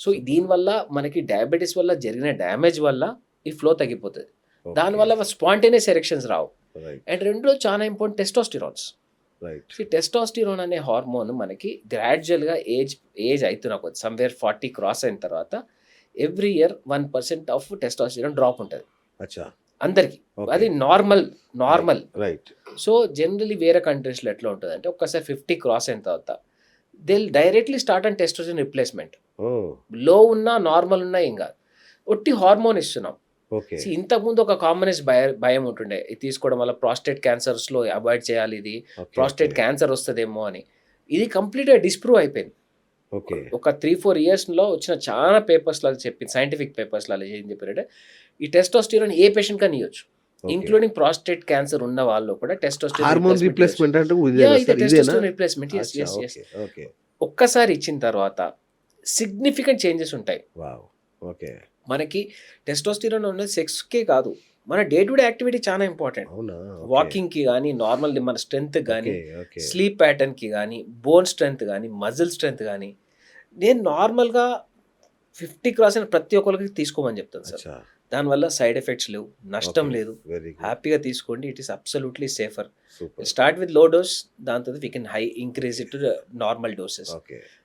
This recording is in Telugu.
సో దీనివల్ల మనకి డయాబెటీస్ వల్ల జరిగిన డ్యామేజ్ వల్ల ఈ ఫ్లో తగ్గిపోతుంది. ఓకే. దానివల్ల spontaneous erections Rao. Right. And రెండో చాలా ఇంపార్టెంట్ టెస్టోస్టిరాన్స్. రైట్. ఈ టెస్టోస్టిరోన్ అనే హార్మోన్ మనకి గ్రాడ్యువల్గా ఏజ్ అవుతున్న కొద్ది సమ్వేర్ 40 క్రాస్ అయిన తర్వాత every year 1% of testosterone drop ఉంటుంది అచ్చా. అందరికి. ఓకే. అది నార్మల్. రైట్. సో జనరలీ వేరే కంట్రీస్లో ఎట్లా ఉంటుంది అంటే ఒక్కసారి 50 క్రాస్ అయిన తర్వాత they directly start and testosterone replacement. ఓ. లో ఉన్నా నార్మల్ ఉన్నా ఏం కాదు, ఒట్టి హార్మోన్ ఇస్తున్నాం. ఓకే. ఇంతకుముందు ఒక కామనెస్ట్ భయం ఉంటుండే, ఇది తీసుకోవడం వల్ల ప్రాస్టేట్ క్యాన్సర్స్లో అవాయిడ్ చేయాలి, ఇది ఓకే. ప్రాస్టేట్ క్యాన్సర్ వస్తుందేమో అని. ఇది కంప్లీట్గా డిస్ప్రూవ్ అయిపోయింది. ఓకే. ఒక 3-4 ఇయర్స్లో వచ్చిన చాలా పేపర్స్లో అది చెప్పింది, సైంటిఫిక్ పేపర్స్లో అది ఏం చెప్పారంటే ఈ టెస్టోస్టిరోన్ ఏ పేషెంట్ కానీ ఇవ్వచ్చు, ఓకే. ఇంక్లూడింగ్ ప్రాస్టేట్ క్యాన్సర్ ఉన్న వాళ్ళు కూడా హార్మోన్ టెస్టోస్టిరోన్ రిప్లేస్మెంట్ అంటే ఇదేనా సార్? ఇదేనా? Testosterone replacement. అచ్చా. ఓకే. ఓకే. ఒక్కసారి ఇచ్చిన తర్వాత సిగ్నిఫికెంట్ చేంజెస్ ఉంటాయి. వావ్. ఓకే. మనకి టెస్టోస్టిరోన్ ఉన్నది సెక్స్కే కాదు, మన డే టు డే యాక్టివిటీ చాలా ఇంపార్టెంట్. అవునా? ఓకే. వాకింగ్కి కానీ, నార్మల్ మన స్ట్రెంగ్త్ కానీ, ఓకే. ఓకే. స్లీప్ ప్యాటర్న్కి కానీ, బోన్ స్ట్రెంగ్త్ కానీ, మజిల్ స్ట్రెంగ్త్ కానీ, నేను నార్మల్గా 50 క్రాస్ అయిన ప్రతి ఒక్కరికి తీసుకోమని చెప్తాను సార్. అచ్చా. దానివల్ల సైడ్ ఎఫెక్ట్స్ లేవు, నష్టం ఓకే. లేదు, వెరీ గుడ్. హ్యాపీగా తీసుకోండి. It is absolutely safer. Super. Start with low dose, దాని తర్వాత we can increase it to normal doses. Okay.